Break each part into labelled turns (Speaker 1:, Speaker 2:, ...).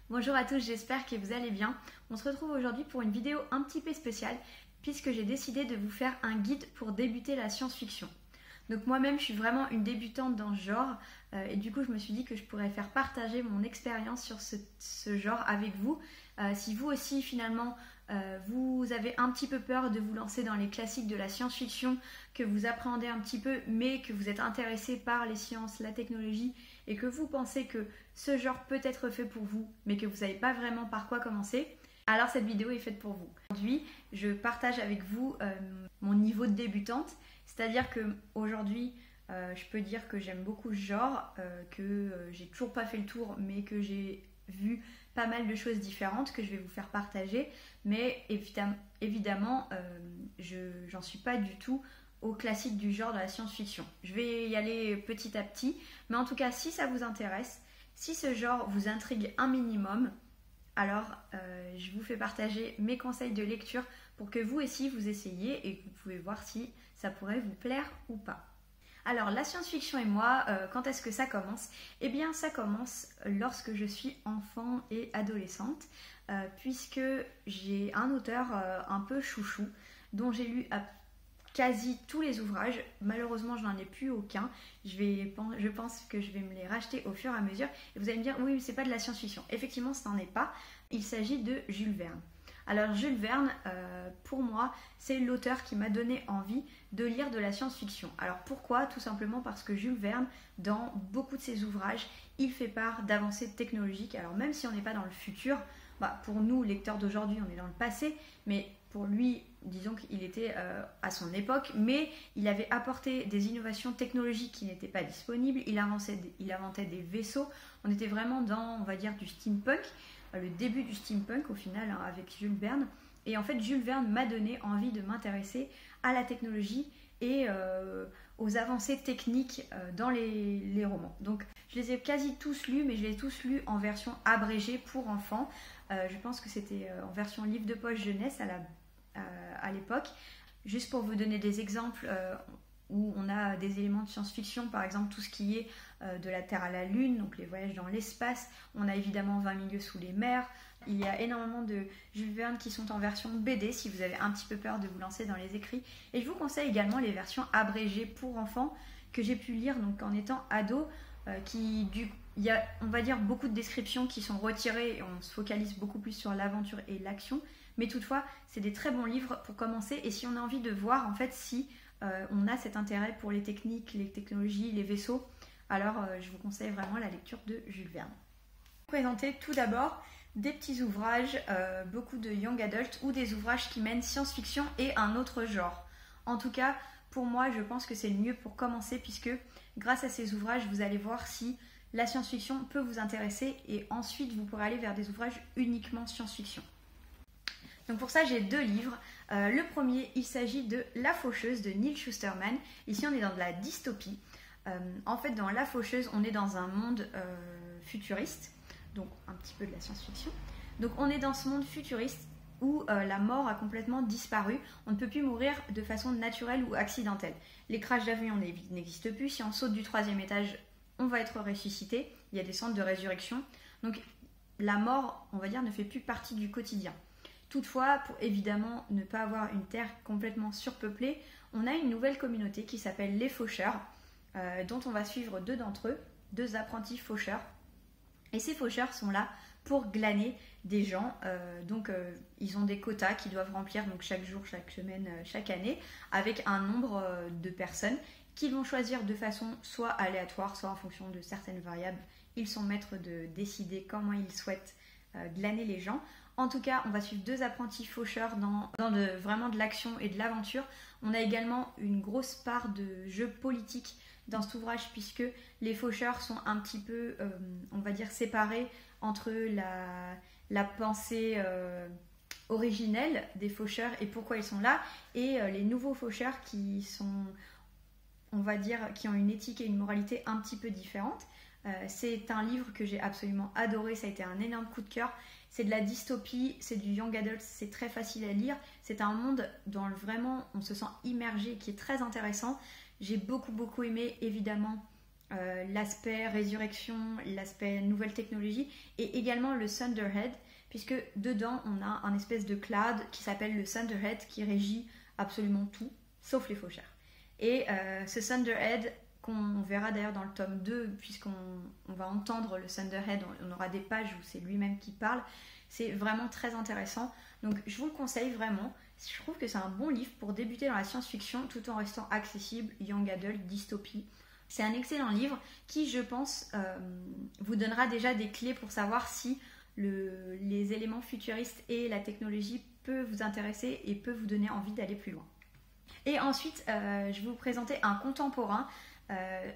Speaker 1: Bonjour à tous, j'espère que vous allez bien. On se retrouve aujourd'hui pour une vidéo un petit peu spéciale puisque j'ai décidé de vous faire un guide pour débuter la science-fiction. Donc moi-même je suis vraiment une débutante dans ce genre et du coup je me suis dit que je pourrais faire partager mon expérience sur ce genre avec vous. Si vous aussi finalement vous avez un petit peu peur de vous lancer dans les classiques de la science-fiction, que vous appréhendez un petit peu mais que vous êtes intéressé par les sciences, la technologie et que vous pensez que ce genre peut être fait pour vous mais que vous ne savez pas vraiment par quoi commencer, alors cette vidéo est faite pour vous. Aujourd'hui, je partage avec vous mon niveau de débutante, c'est-à-dire qu'aujourd'hui, je peux dire que j'aime beaucoup ce genre, que j'ai toujours pas fait le tour, mais que j'ai vu pas mal de choses différentes que je vais vous faire partager, mais évidemment, j'en suis pas du tout au classique du genre de la science-fiction. Je vais y aller petit à petit, mais en tout cas, si ça vous intéresse, si ce genre vous intrigue un minimum, alors je vous fais partager mes conseils de lecture pour que vous aussi vous essayiez et que vous pouvez voir si ça pourrait vous plaire ou pas. Alors la science-fiction et moi, quand est-ce que ça commence? Eh bien ça commence lorsque je suis enfant et adolescente, puisque j'ai un auteur un peu chouchou dont j'ai lu quasi tous les ouvrages. Malheureusement je n'en ai plus aucun. Je pense que je vais me les racheter au fur et à mesure et vous allez me dire oui mais c'est pas de la science-fiction. Effectivement ce n'en est pas. Il s'agit de Jules Verne. Alors Jules Verne, pour moi, c'est l'auteur qui m'a donné envie de lire de la science-fiction. Alors pourquoi? Tout simplement parce que Jules Verne, dans beaucoup de ses ouvrages, il fait part d'avancées technologiques. Alors même si on n'est pas dans le futur, pour nous, lecteurs d'aujourd'hui, on est dans le passé, mais pour lui, disons qu'il était à son époque, mais il avait apporté des innovations technologiques qui n'étaient pas disponibles, il inventait des vaisseaux, on était vraiment dans, on va dire, du steampunk, le début du steampunk au final, hein, avec Jules Verne. Et en fait, Jules Verne m'a donné envie de m'intéresser à la technologie et aux avancées techniques dans les romans. Donc, je les ai quasi tous lus, mais je les ai tous lus en version abrégée pour enfants. Je pense que c'était en version livre de poche jeunesse à l'époque. Juste pour vous donner des exemples où on a des éléments de science-fiction, par exemple tout ce qui est de la Terre à la Lune, donc les voyages dans l'espace. On a évidemment 20 milieux sous les mers. Il y a énormément de Jules Verne qui sont en version BD si vous avez un petit peu peur de vous lancer dans les écrits. Et je vous conseille également les versions abrégées pour enfants que j'ai pu lire donc en étant ado, il y a, on va dire, beaucoup de descriptions qui sont retirées et on se focalise beaucoup plus sur l'aventure et l'action. Mais toutefois, c'est des très bons livres pour commencer et si on a envie de voir en fait si on a cet intérêt pour les techniques, les technologies, les vaisseaux, alors je vous conseille vraiment la lecture de Jules Verne. Je vais vous présenter tout d'abord des petits ouvrages, beaucoup de young adult ou des ouvrages qui mènent science-fiction et un autre genre. En tout cas, pour moi, je pense que c'est le mieux pour commencer puisque grâce à ces ouvrages, vous allez voir si la science-fiction peut vous intéresser et ensuite vous pourrez aller vers des ouvrages uniquement science-fiction. Donc pour ça, j'ai deux livres. Le premier, il s'agit de La Faucheuse de Neal Shusterman. Ici, on est dans de la dystopie. En fait, dans La Faucheuse, on est dans un monde futuriste, donc un petit peu de la science-fiction. Donc on est dans ce monde futuriste où la mort a complètement disparu. On ne peut plus mourir de façon naturelle ou accidentelle. Les crashs d'avion n'existent plus. Si on saute du 3e étage, on va être ressuscité. Il y a des centres de résurrection. Donc la mort, on va dire, ne fait plus partie du quotidien. Toutefois, pour évidemment ne pas avoir une terre complètement surpeuplée, on a une nouvelle communauté qui s'appelle les faucheurs, dont on va suivre deux d'entre eux, deux apprentis faucheurs. Et ces faucheurs sont là pour glaner des gens. Ils ont des quotas qu'ils doivent remplir donc chaque jour, chaque semaine, chaque année, avec un nombre de personnes qu'ils vont choisir de façon soit aléatoire, soit en fonction de certaines variables. Ils sont maîtres de décider comment ils souhaitent glaner les gens. En tout cas, on va suivre deux apprentis faucheurs dans vraiment de l'action et de l'aventure. On a également une grosse part de jeu politique dans cet ouvrage puisque les faucheurs sont un petit peu, on va dire, séparés entre la pensée originelle des faucheurs et pourquoi ils sont là et les nouveaux faucheurs qui sont, on va dire, qui ont une éthique et une moralité un petit peu différentes. C'est un livre que j'ai absolument adoré, ça a été un énorme coup de cœur. C'est de la dystopie, c'est du young adult, c'est très facile à lire. C'est un monde dans vraiment on se sent immergé, qui est très intéressant. J'ai beaucoup aimé évidemment l'aspect résurrection, l'aspect nouvelle technologie et également le Thunderhead, puisque dedans on a un espèce de cloud qui s'appelle le Thunderhead qui régit absolument tout, sauf les faucheurs. Et ce Thunderhead, qu'on verra d'ailleurs dans le tome 2, puisqu'on va entendre le Thunderhead, on aura des pages où c'est lui-même qui parle, c'est vraiment très intéressant. Donc je vous le conseille vraiment, je trouve que c'est un bon livre pour débuter dans la science-fiction tout en restant accessible, young adult, dystopie. C'est un excellent livre qui, je pense, vous donnera déjà des clés pour savoir si les éléments futuristes et la technologie peuvent vous intéresser et peuvent vous donner envie d'aller plus loin. Et ensuite, je vais vous présenter un contemporain,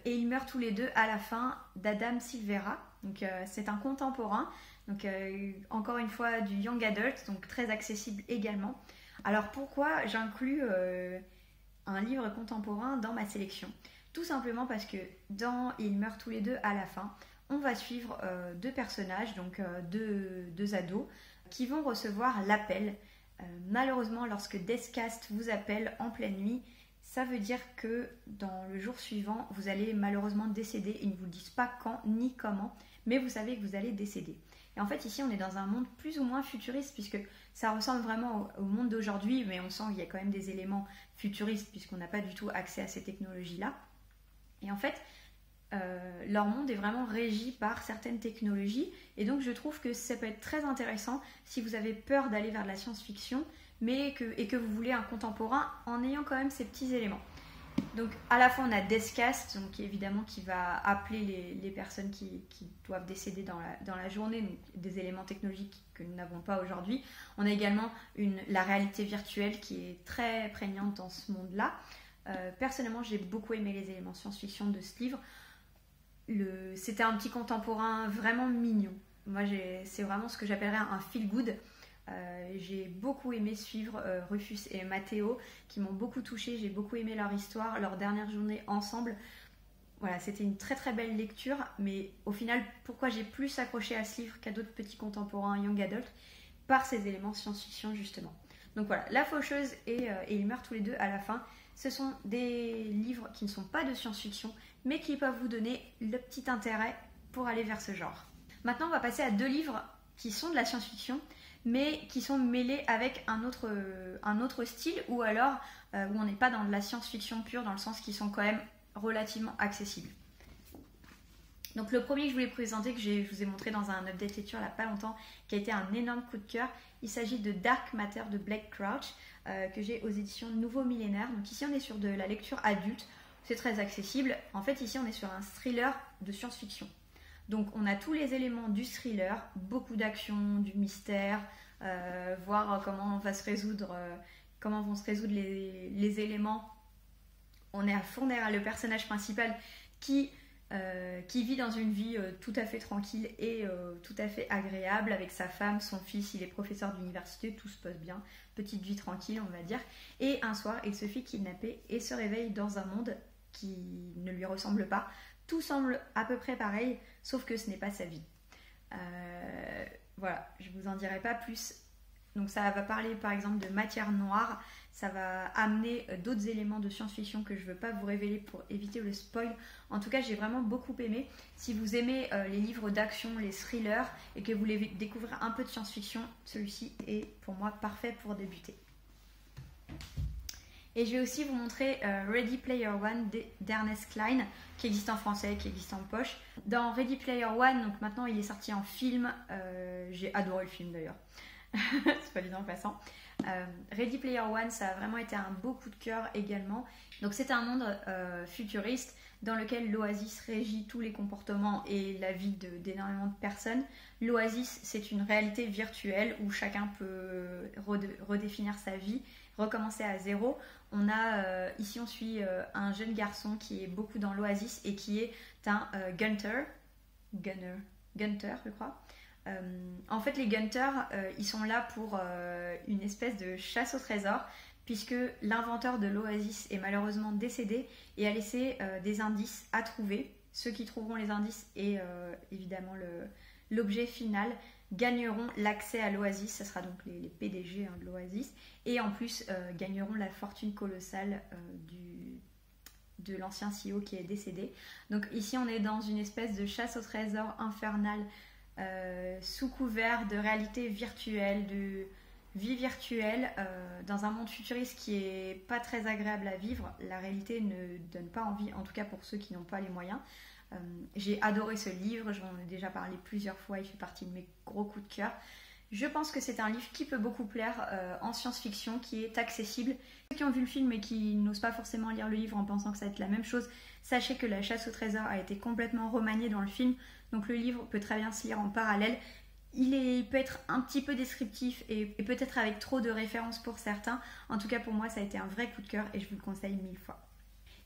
Speaker 1: et ils meurent tous les deux à la fin, d'Adam Silvera. Donc c'est un contemporain, donc encore une fois du young adult, donc très accessible également. Alors pourquoi j'inclus un livre contemporain dans ma sélection? Tout simplement parce que dans Ils meurent tous les deux à la fin, on va suivre deux personnages, donc deux ados, qui vont recevoir l'appel. Malheureusement, lorsque Deathcast vous appelle en pleine nuit, ça veut dire que dans le jour suivant, vous allez malheureusement décéder. Ils ne vous disent pas quand ni comment, mais vous savez que vous allez décéder. Et en fait, ici, on est dans un monde plus ou moins futuriste, puisque ça ressemble vraiment au monde d'aujourd'hui, mais on sent qu'il y a quand même des éléments futuristes, puisqu'on n'a pas du tout accès à ces technologies-là. Et en fait, leur monde est vraiment régi par certaines technologies, et donc je trouve que ça peut être très intéressant si vous avez peur d'aller vers de la science-fiction, et que vous voulez un contemporain en ayant quand même ces petits éléments. Donc à la fois on a Deathcast, donc évidemment qui va appeler les personnes qui doivent décéder dans la journée, donc des éléments technologiques que nous n'avons pas aujourd'hui. On a également la réalité virtuelle qui est très prégnante dans ce monde-là. Personnellement, j'ai beaucoup aimé les éléments science-fiction de ce livre. C'était un petit contemporain vraiment mignon. Moi, c'est vraiment ce que j'appellerais un feel-good. J'ai beaucoup aimé suivre Rufus et Matteo, qui m'ont beaucoup touchée. J'ai beaucoup aimé leur histoire, leur dernière journée ensemble. Voilà, c'était une très très belle lecture. Mais au final, pourquoi j'ai plus accroché à ce livre qu'à d'autres petits contemporains young adult? Par ces éléments science-fiction, justement. Donc voilà, La Faucheuse et Ils meurent tous les deux à la fin. Ce sont des livres qui ne sont pas de science-fiction, mais qui peuvent vous donner le petit intérêt pour aller vers ce genre. Maintenant, on va passer à deux livres qui sont de la science-fiction, mais qui sont mêlés avec un autre style, ou alors où on n'est pas dans de la science-fiction pure, dans le sens qu'ils sont quand même relativement accessibles. Donc le premier que je voulais présenter, que je vous ai montré dans un update lecture il n'y a pas longtemps, qui a été un énorme coup de cœur, il s'agit de Dark Matter de Blake Crouch, que j'ai aux éditions Nouveau Millénaire. Donc ici on est sur de la lecture adulte, c'est très accessible. En fait ici on est sur un thriller de science-fiction. Donc on a tous les éléments du thriller, beaucoup d'action, du mystère, voir comment vont se résoudre les éléments. On est à fond derrière le personnage principal qui vit dans une vie tout à fait tranquille et tout à fait agréable avec sa femme, son fils, il est professeur d'université, tout se passe bien, petite vie tranquille on va dire. Et un soir il se fait kidnapper et se réveille dans un monde qui ne lui ressemble pas. Tout semble à peu près pareil, sauf que ce n'est pas sa vie. Voilà, je ne vous en dirai pas plus. Donc ça va parler par exemple de matière noire, ça va amener d'autres éléments de science-fiction que je ne veux pas vous révéler pour éviter le spoil. En tout cas, j'ai vraiment beaucoup aimé. Si vous aimez les livres d'action, les thrillers, et que vous voulez découvrir un peu de science-fiction, celui-ci est pour moi parfait pour débuter. Et je vais aussi vous montrer Ready Player One d'Ernest Cline, qui existe en français, qui existe en poche. Dans Ready Player One, donc maintenant il est sorti en film, j'ai adoré le film d'ailleurs, c'est pas dit en passant. Ready Player One, ça a vraiment été un beau coup de cœur également. Donc c'est un monde futuriste dans lequel l'Oasis régit tous les comportements et la vie d'énormément de personnes. L'Oasis, c'est une réalité virtuelle où chacun peut redéfinir sa vie, recommencer à zéro. Ici on suit un jeune garçon qui est beaucoup dans l'Oasis et qui est un Gunter, je crois. En fait les Gunters, ils sont là pour une espèce de chasse au trésor, puisque l'inventeur de l'Oasis est malheureusement décédé et a laissé des indices à trouver. Ceux qui trouveront les indices et évidemment l'objet final gagneront l'accès à l'Oasis, ce sera donc les PDG de l'Oasis, et en plus gagneront la fortune colossale de l'ancien CEO qui est décédé. Donc ici on est dans une espèce de chasse au trésor infernale sous couvert de réalité virtuelle, de vie virtuelle, dans un monde futuriste qui est pas très agréable à vivre. La réalité ne donne pas envie, en tout cas pour ceux qui n'ont pas les moyens. J'ai adoré ce livre, j'en ai déjà parlé plusieurs fois, il fait partie de mes gros coups de cœur. Je pense que c'est un livre qui peut beaucoup plaire en science-fiction, qui est accessible. Ceux qui ont vu le film et qui n'osent pas forcément lire le livre en pensant que ça va être la même chose, sachez que la chasse au trésor a été complètement remaniée dans le film, donc le livre peut très bien se lire en parallèle. Il peut être un petit peu descriptif et peut-être avec trop de références pour certains. En tout cas pour moi ça a été un vrai coup de cœur et je vous le conseille 1000 fois.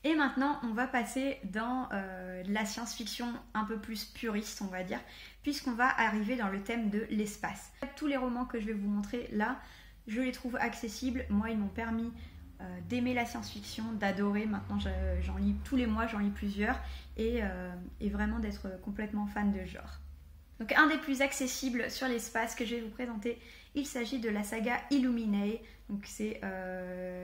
Speaker 1: Et maintenant, on va passer dans la science-fiction un peu plus puriste, on va dire, puisqu'on va arriver dans le thème de l'espace. Tous les romans que je vais vous montrer là, je les trouve accessibles. Moi, ils m'ont permis d'aimer la science-fiction, d'adorer. Maintenant, j'en lis tous les mois, j'en lis plusieurs, et vraiment d'être complètement fan de genre. Donc, un des plus accessibles sur l'espace que je vais vous présenter, il s'agit de la saga Illuminae. Donc c'est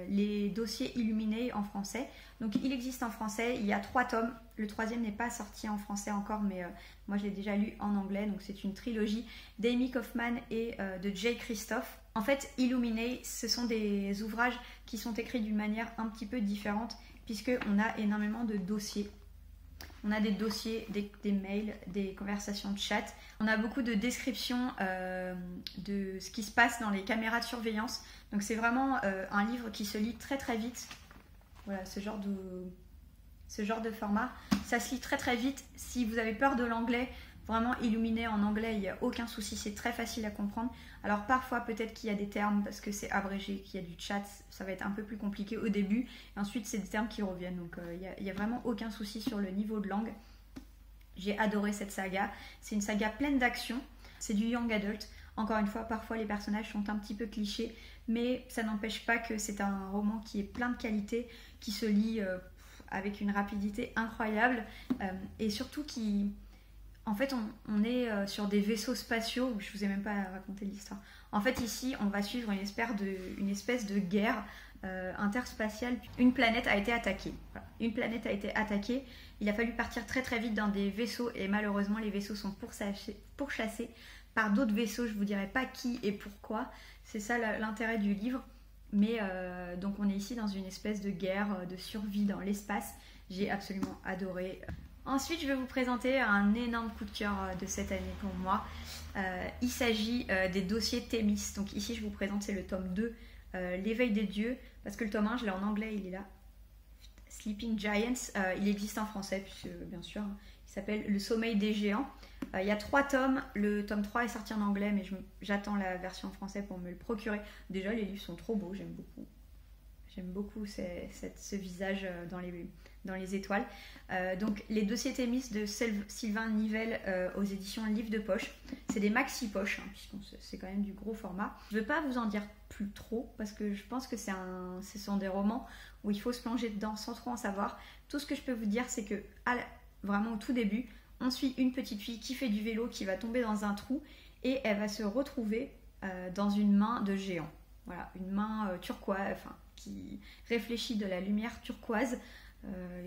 Speaker 1: les dossiers Illuminae en français. Donc il existe en français, il y a 3 tomes. Le 3e n'est pas sorti en français encore, mais moi je l'ai déjà lu en anglais. Donc c'est une trilogie d'Amy Kaufman et de Jay Kristoff. En fait, Illuminae, ce sont des ouvrages qui sont écrits d'une manière un petit peu différente, puisqu'on a énormément de dossiers. On a des dossiers, des mails, des conversations de chat. On a beaucoup de descriptions de ce qui se passe dans les caméras de surveillance. Donc c'est vraiment un livre qui se lit très très vite. Voilà, ce genre de format. Ça se lit très très vite. Si vous avez peur de l'anglais, vraiment Illuminae en anglais, il n'y a aucun souci. C'est très facile à comprendre. Alors parfois peut-être qu'il y a des termes parce que c'est abrégé, qu'il y a du chat. Ça va être un peu plus compliqué au début. Et ensuite c'est des termes qui reviennent. Donc il n'y a vraiment aucun souci sur le niveau de langue. J'ai adoré cette saga. C'est une saga pleine d'action. C'est du young adult. Encore une fois, parfois les personnages sont un petit peu clichés, mais ça n'empêche pas que c'est un roman qui est plein de qualité, qui se lit avec une rapidité incroyable et surtout qui... En fait, on est sur des vaisseaux spatiaux. Je vous ai même pas raconté l'histoire. En fait, ici, on va suivre une espèce de guerre interspatiale. Une planète a été attaquée. Voilà. Une planète a été attaquée. Il a fallu partir très très vite dans des vaisseaux et malheureusement, les vaisseaux sont pourchassés par d'autres vaisseaux. Je vous dirai pas qui et pourquoi. C'est ça l'intérêt du livre. Mais donc, on est ici dans une espèce de guerre de survie dans l'espace. J'ai absolument adoré. Ensuite, je vais vous présenter un énorme coup de cœur de cette année pour moi. Il s'agit des dossiers Thémis. Donc ici, je vous présente, c'est le tome 2, L'éveil des dieux. Parce que le tome 1, je l'ai en anglais, il est là. Sleeping Giants, il existe en français, puisque bien sûr, il s'appelle Le sommeil des géants. Il y a 3 tomes, le tome 3 est sorti en anglais, mais j'attends la version en français pour me le procurer. Déjà, les livres sont trop beaux, j'aime beaucoup. J'aime beaucoup ce visage dans les étoiles. Donc, les dossiers Thémis de Sylvain Nivelle aux éditions Livre de Poche. C'est des maxi-poches, hein, puisque c'est quand même du gros format. Je ne veux pas vous en dire plus trop, parce que je pense que ce sont des romans où il faut se plonger dedans sans trop en savoir. Tout ce que je peux vous dire, c'est que vraiment au tout début, on suit une petite fille qui fait du vélo, qui va tomber dans un trou, et elle va se retrouver dans une main de géant. Voilà, une main turquoise, enfin, qui réfléchit de la lumière turquoise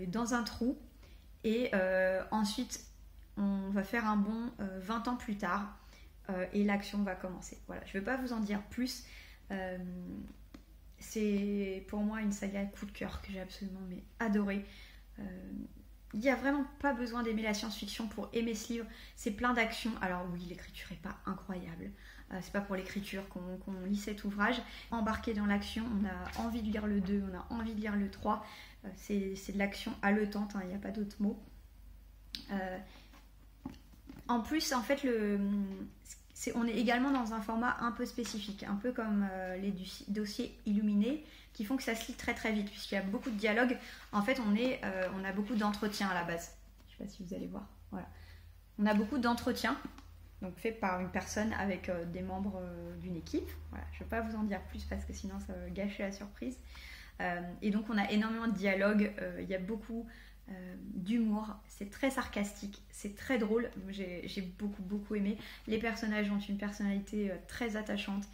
Speaker 1: dans un trou. Et ensuite, on va faire un bond 20 ans plus tard et l'action va commencer. Voilà, je ne vais pas vous en dire plus. C'est pour moi une saga coup de cœur que j'ai absolument adoré. Il n'y a vraiment pas besoin d'aimer la science-fiction pour aimer ce livre. C'est plein d'action. Alors oui, l'écriture n'est pas incroyable. C'est pas pour l'écriture qu'on lit cet ouvrage. Embarqué dans l'action, on a envie de lire le 2, on a envie de lire le 3. C'est de l'action haletante, il n'y a pas d'autre mot. En plus, en fait, on est également dans un format un peu spécifique, un peu comme les dossiers Illuminés, qui font que ça se lit très très vite, puisqu'il y a beaucoup de dialogues. En fait, on a beaucoup d'entretiens à la base. Je ne sais pas si vous allez voir. Voilà. On a beaucoup d'entretiens, donc fait par une personne avec des membres d'une équipe. Voilà. Je ne vais pas vous en dire plus, parce que sinon ça va gâcher la surprise. Et donc, on a énormément de dialogues. Il y a beaucoup d'humour, c'est très sarcastique, c'est très drôle, j'ai beaucoup aimé. Les personnages ont une personnalité très attachante.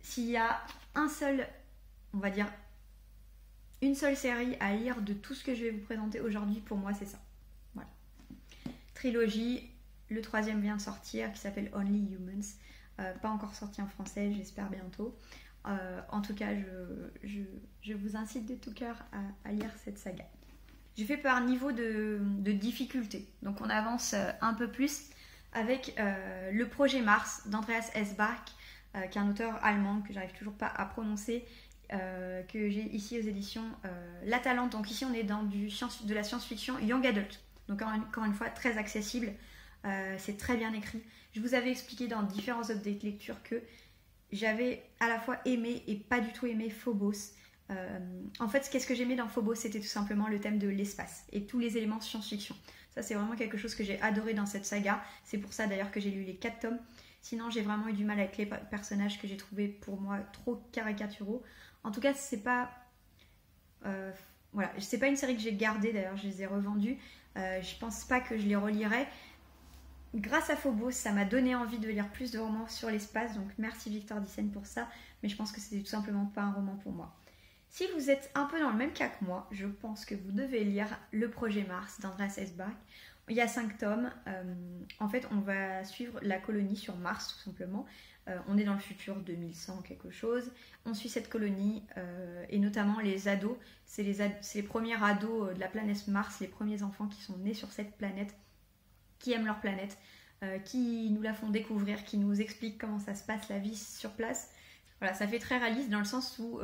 Speaker 1: S'il y a un seul, on va dire, une seule série à lire de tout ce que je vais vous présenter aujourd'hui, pour moi c'est ça. Voilà. Trilogie, le 3e vient de sortir qui s'appelle Only Humans. Pas encore sorti en français, j'espère bientôt. En tout cas, je vous incite de tout cœur à lire cette saga. Je fais par niveau de difficulté. Donc on avance un peu plus avec le projet Mars d'Andreas S. Bach, qui est un auteur allemand que j'arrive toujours pas à prononcer, que j'ai ici aux éditions La Talente. Donc ici on est dans de la science-fiction young adult. Donc encore une fois très accessible, c'est très bien écrit. Je vous avais expliqué dans différents updates lecture que j'avais à la fois aimé et pas du tout aimé Phobos. En fait, qu'est-ce que j'aimais dans Phobos, c'était tout simplement le thème de l'espace et tous les éléments science-fiction. Ça, c'est vraiment quelque chose que j'ai adoré dans cette saga. C'est pour ça d'ailleurs que j'ai lu les 4 tomes. Sinon, j'ai vraiment eu du mal avec les personnages que j'ai trouvés pour moi trop caricaturaux. En tout cas, c'est pas... voilà, c'est pas une série que j'ai gardée, d'ailleurs, je les ai revendus. Je pense pas que je les relirai. Grâce à Phobos, ça m'a donné envie de lire plus de romans sur l'espace, donc merci Victor Dyssen pour ça, mais je pense que c'était tout simplement pas un roman pour moi. Si vous êtes un peu dans le même cas que moi, je pense que vous devez lire Le Projet Mars d'Andreas S. Bach. Il y a 5 tomes. En fait, on va suivre la colonie sur Mars, tout simplement. On est dans le futur 2100 quelque chose. On suit cette colonie et notamment les ados. C'est les premiers ados de la planète Mars, les premiers enfants qui sont nés sur cette planète, qui aiment leur planète, qui nous la font découvrir, qui nous expliquent comment ça se passe la vie sur place. Voilà, ça fait très réaliste dans le sens où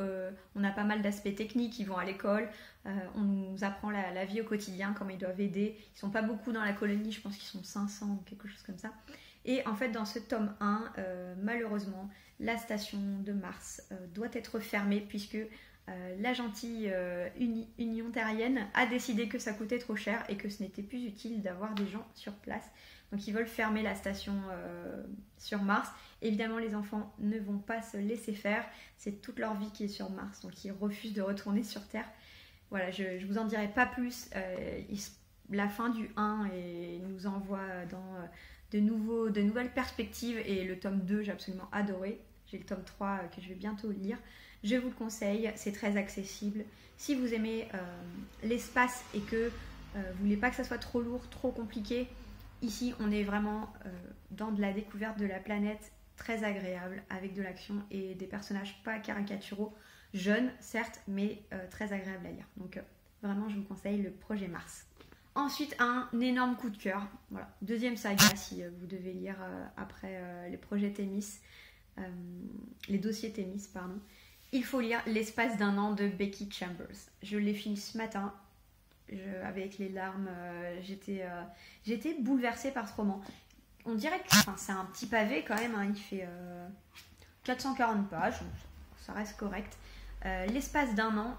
Speaker 1: on a pas mal d'aspects techniques, ils vont à l'école, on nous apprend la vie au quotidien, comment ils doivent aider. Ils sont pas beaucoup dans la colonie, je pense qu'ils sont 500 ou quelque chose comme ça. Et en fait, dans ce tome 1, malheureusement, la station de Mars doit être fermée puisque la gentille Union terrienne a décidé que ça coûtait trop cher et que ce n'était plus utile d'avoir des gens sur place. Donc ils veulent fermer la station sur Mars. Évidemment, les enfants ne vont pas se laisser faire. C'est toute leur vie qui est sur Mars, donc ils refusent de retourner sur Terre. Voilà, je vous en dirai pas plus. La fin du 1 nous envoie dans de nouvelles perspectives. Et le tome 2, j'ai absolument adoré. J'ai le tome 3 que je vais bientôt lire. Je vous le conseille, c'est très accessible. Si vous aimez l'espace et que vous voulez pas que ça soit trop lourd, trop compliqué, ici on est vraiment dans de la découverte de la planète, très agréable, avec de l'action et des personnages pas caricaturaux, jeunes certes, mais très agréables à lire. Donc vraiment je vous conseille Le Projet Mars. Ensuite, un énorme coup de cœur. Voilà. 2e saga si vous devez lire après les projets Thémis, les dossiers Thémis, pardon. Il faut lire L'espace d'un an de Becky Chambers. Je l'ai fini ce matin. Avec les larmes, j'étais bouleversée par ce roman. On dirait que c'est un petit pavé quand même, hein, il fait 440 pages, ça reste correct. L'espace d'un an,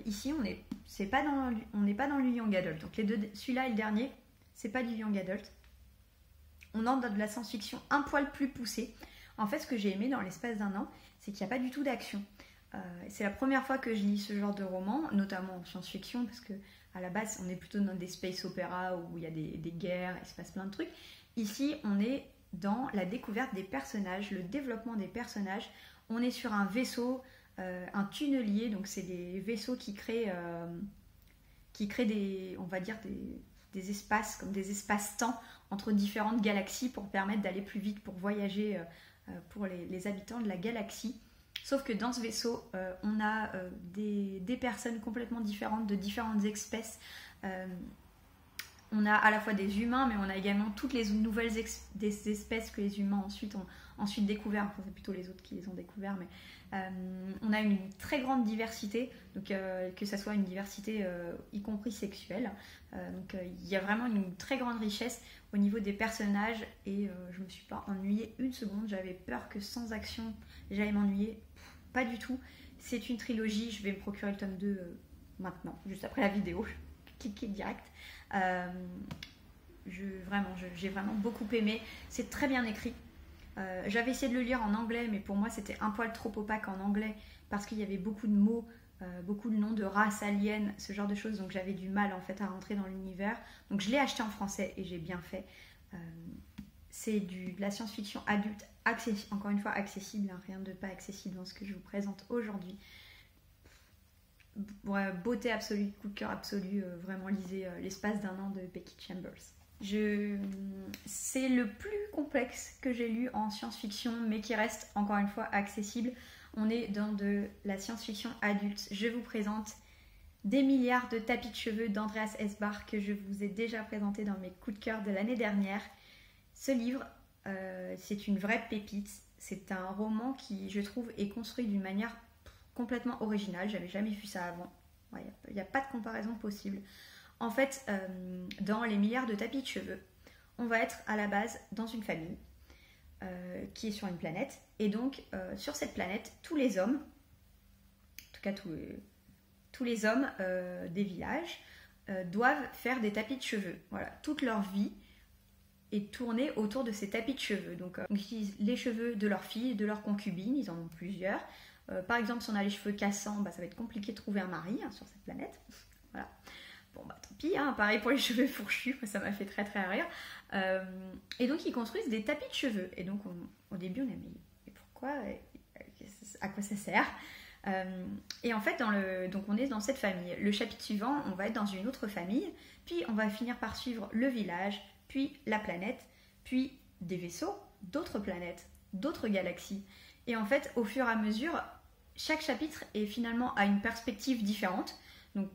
Speaker 1: ici on n'est pas dans le young adult. Donc celui-là et le dernier, c'est pas du young adult. On entre dans de la science-fiction un poil plus poussée. En fait, ce que j'ai aimé dans L'espace d'un an, c'est qu'il n'y a pas du tout d'action. C'est la première fois que je lis ce genre de roman, notamment en science-fiction, parce que à la base on est plutôt dans des space opéras où il y a des guerres, il se passe plein de trucs. Ici on est dans la découverte des personnages, le développement des personnages. On est sur un vaisseau, un tunnelier, donc c'est des vaisseaux qui créent des, on va dire des espaces, comme des espaces-temps entre différentes galaxies pour permettre d'aller plus vite, pour voyager pour les habitants de la galaxie. Sauf que dans ce vaisseau, on a des personnes complètement différentes, de différentes espèces. On a à la fois des humains, mais on a également toutes les nouvelles des espèces que les humains ont ensuite découvert. Enfin, c'est plutôt les autres qui les ont découverts, mais on a une très grande diversité, donc que ça soit une diversité y compris sexuelle. Donc il y a vraiment une très grande richesse au niveau des personnages et je me suis pas ennuyée une seconde. J'avais peur que sans action j'allais m'ennuyer. Pas du tout. C'est une trilogie. Je vais me procurer le tome 2 maintenant, juste après la vidéo. Cliquez direct. J'ai vraiment beaucoup aimé. C'est très bien écrit. J'avais essayé de le lire en anglais, mais pour moi c'était un poil trop opaque en anglais parce qu'il y avait beaucoup de mots, beaucoup de noms de races aliens, ce genre de choses. Donc j'avais du mal en fait à rentrer dans l'univers. Donc je l'ai acheté en français et j'ai bien fait. C'est de la science-fiction adulte, encore une fois accessible, hein, rien de pas accessible dans ce que je vous présente aujourd'hui. ouais, beauté absolue, coup de cœur absolu, vraiment lisez L'espace d'un an de Becky Chambers. C'est le plus complexe que j'ai lu en science-fiction, mais qui reste encore une fois accessible. On est dans de la science-fiction adulte. Je vous présente Des milliards de tapis de cheveux d'Andreas Esbach, que je vous ai déjà présenté dans mes coups de cœur de l'année dernière. Ce livre, c'est une vraie pépite. C'est un roman qui, je trouve, est construit d'une manière complètement originale. J'avais jamais vu ça avant. Il n'y a pas de comparaison possible. En fait, dans Les milliards de tapis de cheveux, on va être à la base dans une famille qui est sur une planète. Et donc, sur cette planète, tous les hommes, en tout cas tous les hommes des villages, doivent faire des tapis de cheveux. Voilà, toute leur vie est tournée autour de ces tapis de cheveux. Donc, ils utilisent les cheveux de leurs filles, de leurs concubines, ils en ont plusieurs. Par exemple, si on a les cheveux cassants, ça va être compliqué de trouver un mari sur cette planète. Voilà. Bon, tant pis, pareil pour les cheveux fourchus, ça m'a fait très très rire. Et donc, ils construisent des tapis de cheveux. Et donc, au début, on a dit, mais pourquoi? À quoi ça sert? Et en fait, donc on est dans cette famille. Le chapitre suivant, on va être dans une autre famille, puis on va finir par suivre le village, puis la planète, puis des vaisseaux, d'autres planètes, d'autres galaxies. Et en fait, au fur et à mesure, chaque chapitre est finalement à une perspective différente. Donc,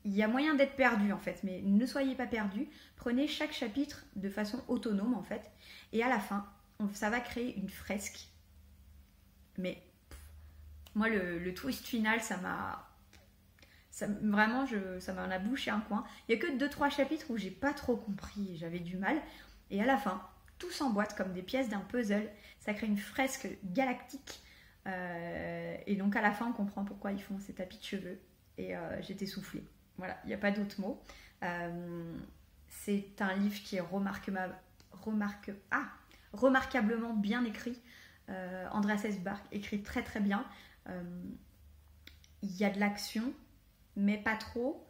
Speaker 1: il y a moyen d'être perdu en fait, mais ne soyez pas perdus. Prenez chaque chapitre de façon autonome en fait. Et à la fin, ça va créer une fresque. Mais moi, le twist final, vraiment, ça m'en a bouché un coin. Il n'y a que 2-3 chapitres où j'ai pas trop compris, j'avais du mal. Et à la fin, tout s'emboîte comme des pièces d'un puzzle. Ça crée une fresque galactique. Et donc à la fin, on comprend pourquoi ils font ces tapis de cheveux. Et j'étais soufflée. Voilà, il n'y a pas d'autre mot. C'est un livre qui est remarquablement bien écrit. Andreas Esbach écrit très très bien. Il y a de l'action, mais pas trop.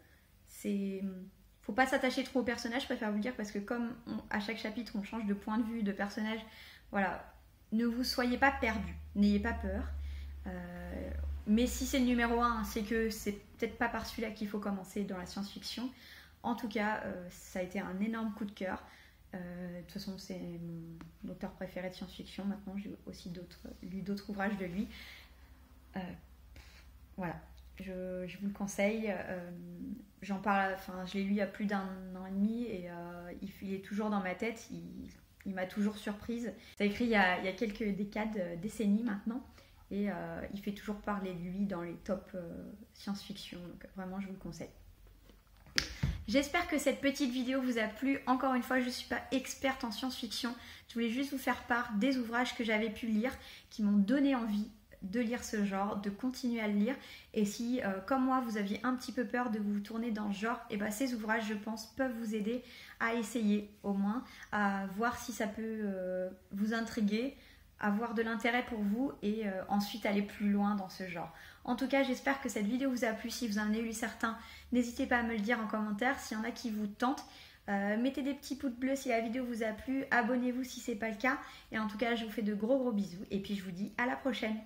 Speaker 1: Faut pas s'attacher trop au personnage, je préfère vous le dire, parce que comme à chaque chapitre on change de point de vue, de personnage, voilà, ne vous soyez pas perdus, n'ayez pas peur. Mais si c'est le numéro 1, c'est que c'est peut-être pas par celui-là qu'il faut commencer dans la science-fiction. En tout cas, ça a été un énorme coup de cœur. De toute façon, c'est mon auteur préféré de science-fiction. Maintenant, j'ai aussi lu d'autres ouvrages de lui. Voilà, je vous le conseille. J'en parle, je l'ai lu il y a plus d'1 an et demi et il est toujours dans ma tête. Il m'a toujours surprise. C'est écrit il y a quelques décennies maintenant. Et il fait toujours parler de lui dans les tops science-fiction. Donc vraiment, je vous le conseille. J'espère que cette petite vidéo vous a plu. Encore une fois, je ne suis pas experte en science-fiction. Je voulais juste vous faire part des ouvrages que j'avais pu lire, qui m'ont donné envie de lire ce genre, de continuer à le lire. Et si, comme moi, vous aviez un petit peu peur de vous tourner dans ce genre, et ces ouvrages, je pense, peuvent vous aider à essayer au moins, à voir si ça peut vous intriguer, avoir de l'intérêt pour vous et ensuite aller plus loin dans ce genre. En tout cas, j'espère que cette vidéo vous a plu. Si vous en avez lu certains, n'hésitez pas à me le dire en commentaire. S'il y en a qui vous tentent, mettez des petits pouces bleus si la vidéo vous a plu. Abonnez-vous si ce n'est pas le cas. Et en tout cas, je vous fais de gros bisous. Et puis je vous dis à la prochaine.